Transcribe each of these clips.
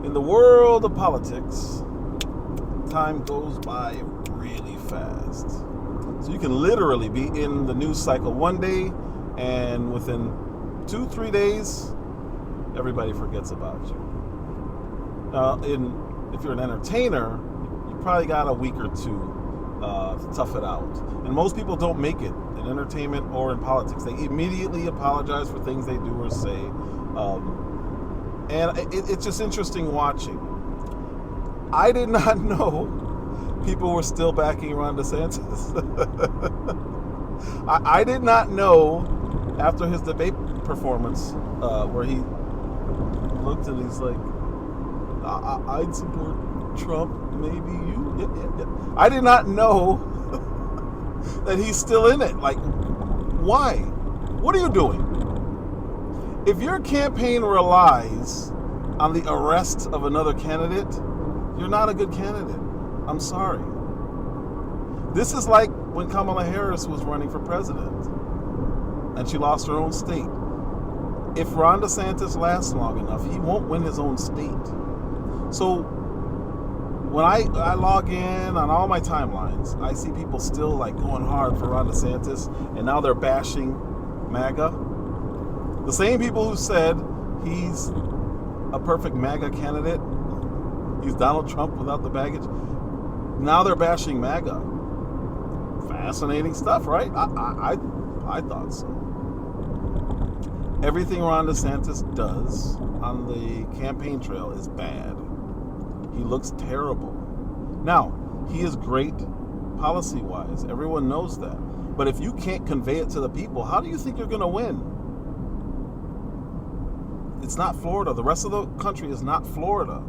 In the world of politics, time goes by really fast. So you can literally be in the news cycle one day, and within 2-3 days, everybody forgets about you. If you're an entertainer, you probably got a week or two to tough it out. And most people don't make it in entertainment or in politics. They immediately apologize for things they do or say. And it's just interesting watching. I did not know people were still backing Ron DeSantis. I did not know after his debate performance where he looked and he's like, I'd support Trump, maybe you. Yeah. I did not know that he's still in it. Like, why? What are you doing? If your campaign relies on the arrest of another candidate, you're not a good candidate. I'm sorry. This is like when Kamala Harris was running for president and she lost her own state. If Ron DeSantis lasts long enough, he won't win his own state. So when I log in on all my timelines, I see people still like going hard for Ron DeSantis, and now they're bashing MAGA. The same people who said he's a perfect MAGA candidate, he's Donald Trump without the baggage, now they're bashing MAGA. Fascinating stuff, right? I thought so. Everything Ron DeSantis does on the campaign trail is bad. He looks terrible. Now, he is great policy-wise. Everyone knows that. But if you can't convey it to the people, how do you think you're going to win? It's not Florida. The rest of the country is not Florida.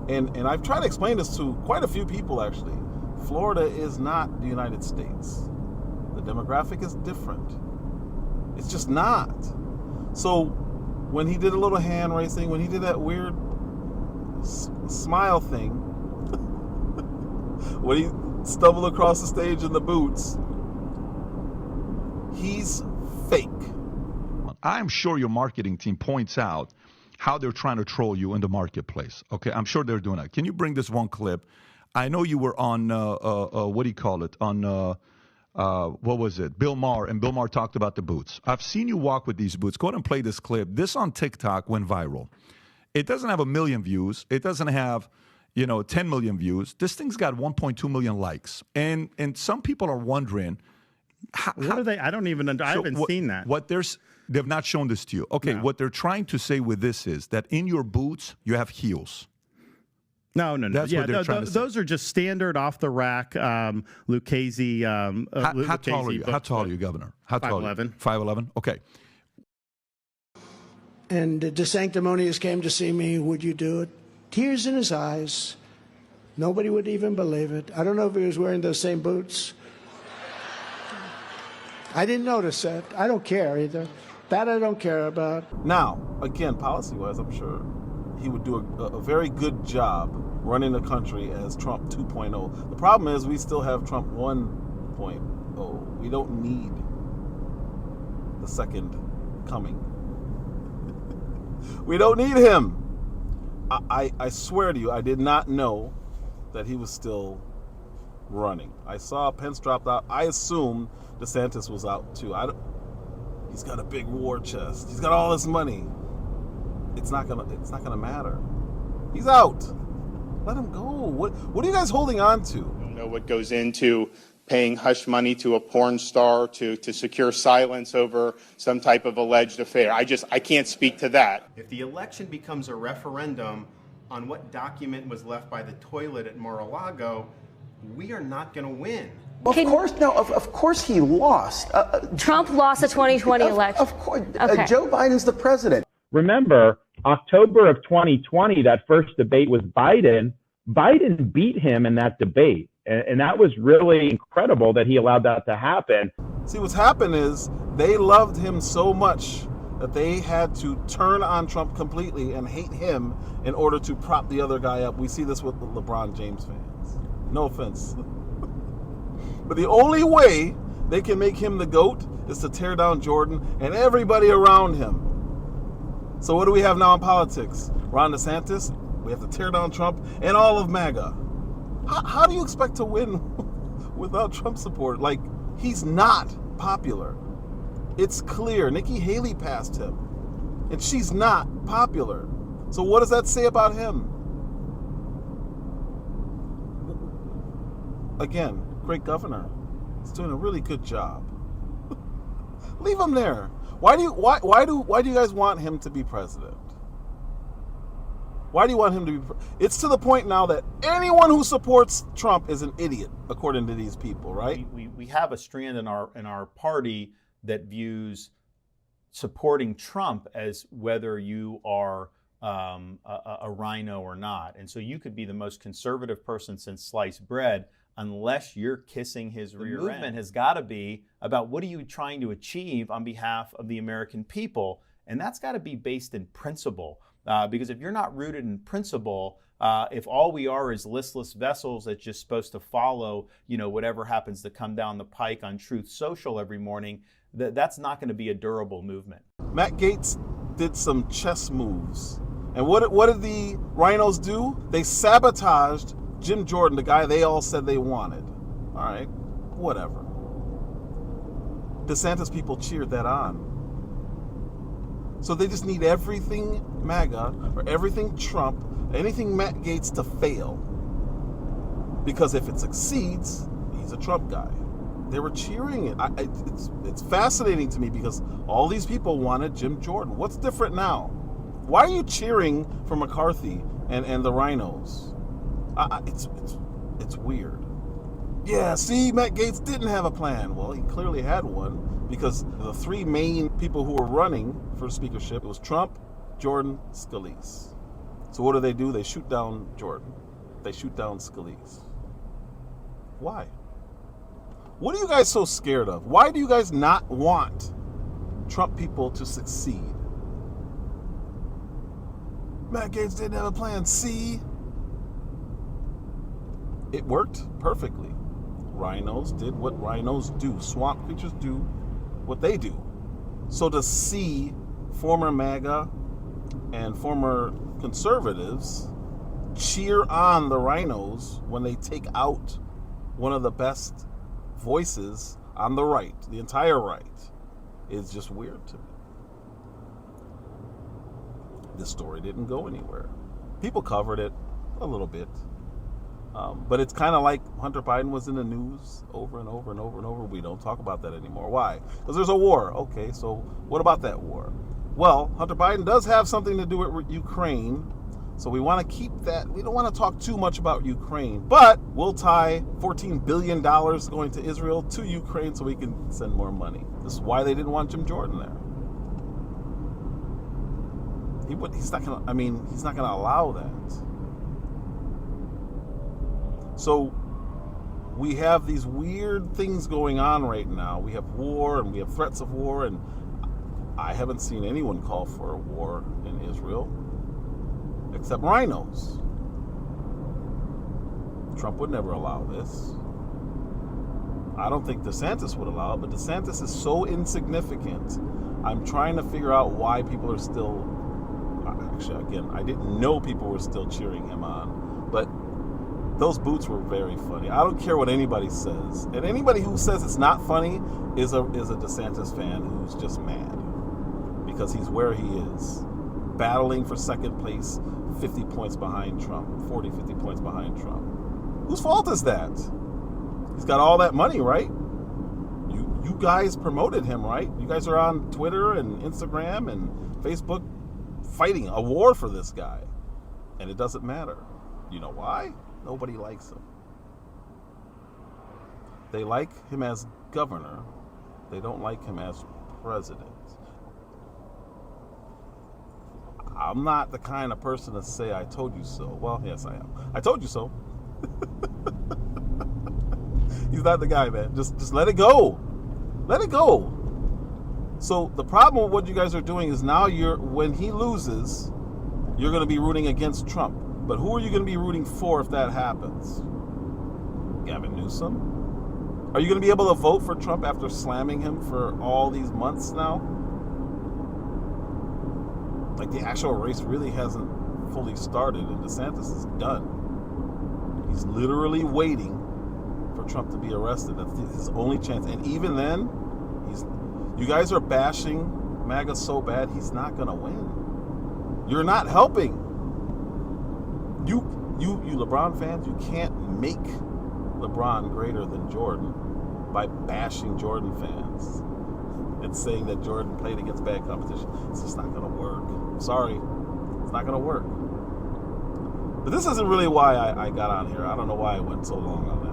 And I've tried to explain this to quite a few people, actually. Florida is not the United States. The demographic is different. It's just not. So when he did a little hand raising, when he did that weird smile thing, when he stumbled across the stage in the boots, he's fake. I'm sure your marketing team points out how they're trying to troll you in the marketplace. Okay, I'm sure they're doing that. Can you bring this one clip? I know you were on, what do you call it? On, what was it? Bill Maher, and Bill Maher talked about the boots. I've seen you walk with these boots. Go ahead and play this clip. This on TikTok went viral. It doesn't have 1 million views. It doesn't have, 10 million views. This thing's got 1.2 million likes. And some people are wondering, what are they? I don't even, I haven't seen that. They've not shown this to you. Okay, no. What they're trying to say with this is that in your boots, you have heels. No. That's what they're trying to say. Those are just standard off-the-rack Lucchese. How tall are you? How tall are you, Governor? How tall 5'11". 5'11"? Okay. And DeSanctimonious came to see me. Would you do it? Tears in his eyes. Nobody would even believe it. I don't know if he was wearing those same boots. I didn't notice that. I don't care either. That I don't care about. Now, again, policy-wise, I'm sure he would do a very good job running the country as Trump 2.0. The problem is we still have Trump 1.0. We don't need the second coming. We don't need him. I swear to you, I did not know that he was still running. I saw Pence dropped out. I assumed DeSantis was out too. He's got a big war chest. He's got all this money. It's not gonna matter. He's out. Let him go. What are you guys holding on to? I don't know what goes into paying hush money to a porn star to secure silence over some type of alleged affair. I can't speak to that. If the election becomes a referendum on what document was left by the toilet at Mar-a-Lago, we are not going to win. Of course he lost. Trump lost the 2020 election. Of course. Okay. Joe Biden's the president. Remember, October of 2020, that first debate was Biden. Biden beat him in that debate. And that was really incredible that he allowed that to happen. See, what's happened is they loved him so much that they had to turn on Trump completely and hate him in order to prop the other guy up. We see this with the LeBron James fans. No offense. But the only way they can make him the GOAT is to tear down Jordan and everybody around him. So what do we have now in politics? Ron DeSantis We have to tear down Trump and all of MAGA. How do you expect to win without Trump support? Like, he's not popular. It's clear. Nikki Haley passed him, and she's not popular. So what does that say about him? Again, great governor. He's doing a really good job. Leave him there. Why do you guys want him to be president? Why do you want him to be? It's to the point now that anyone who supports Trump is an idiot, according to these people, right? We have a strand in our party that views supporting Trump as whether you are a rhino or not. And so you could be the most conservative person since sliced bread unless you're kissing his rear end. The movement has got to be about what are you trying to achieve on behalf of the American people. And that's got to be based in principle. Because if you're not rooted in principle, if all we are is listless vessels that's just supposed to follow, whatever happens to come down the pike on Truth Social every morning, that's not going to be a durable movement. Matt Gaetz did some chess moves. And what did the rhinos do? They sabotaged Jim Jordan, the guy they all said they wanted. All right, whatever. DeSantis people cheered that on. So they just need everything MAGA or everything Trump, anything Matt Gaetz to fail. Because if it succeeds, he's a Trump guy. They were cheering it. It's fascinating to me because all these people wanted Jim Jordan. What's different now? Why are you cheering for McCarthy and the rhinos? It's weird. Yeah, see, Matt Gaetz didn't have a plan. Well, he clearly had one. Because the three main people who were running for speakership, it was Trump, Jordan, Scalise. So what do? They shoot down Jordan. They shoot down Scalise. Why? What are you guys so scared of? Why do you guys not want Trump people to succeed? Matt Gaetz didn't have a plan. See? It worked perfectly. Rhinos did what rhinos do. Swamp creatures do what they do. So to see former MAGA and former conservatives cheer on the rhinos when they take out one of the best voices on the right, the entire right, is just weird to me. This story didn't go anywhere. People covered it a little bit. But it's kind of like Hunter Biden was in the news over and over and over and over. We don't talk about that anymore. Why? Because there's a war. Okay, so what about that war? Well, Hunter Biden does have something to do with Ukraine. So we want to keep that. We don't want to talk too much about Ukraine. But we'll tie $14 billion going to Israel to Ukraine so we can send more money. This is why they didn't want Jim Jordan there. He's not going to allow that. So we have these weird things going on right now. We have war and we have threats of war, and I haven't seen anyone call for a war in Israel except rhinos. Trump would never allow this. I don't think DeSantis would allow it, but DeSantis is so insignificant. I'm trying to figure out why people are still, actually, again, I didn't know people were still cheering him on, but those boots were very funny. I don't care what anybody says. And anybody who says it's not funny is a DeSantis fan who's just mad. Because he's where he is. Battling for second place, 50 points behind Trump. 40, 50 points behind Trump. Whose fault is that? He's got all that money, right? You guys promoted him, right? You guys are on Twitter and Instagram and Facebook fighting a war for this guy. And it doesn't matter. You know why? Nobody likes him. They like him as governor. They don't like him as president. I'm not the kind of person to say, I told you so. Well, yes, I am. I told you so. He's not the guy, man. Just let it go. Let it go. So the problem with what you guys are doing is now when he loses, you're going to be rooting against Trump. But who are you going to be rooting for if that happens? Gavin Newsom? Are you going to be able to vote for Trump after slamming him for all these months now? Like the actual race really hasn't fully started, and DeSantis is done. He's literally waiting for Trump to be arrested. That's his only chance. And even then, you guys are bashing MAGA so bad, he's not going to win. You're not helping. You LeBron fans, you can't make LeBron greater than Jordan by bashing Jordan fans and saying that Jordan played against bad competition. It's just not going to work. Sorry, it's not going to work. But this isn't really why I got on here. I don't know why I went so long on that.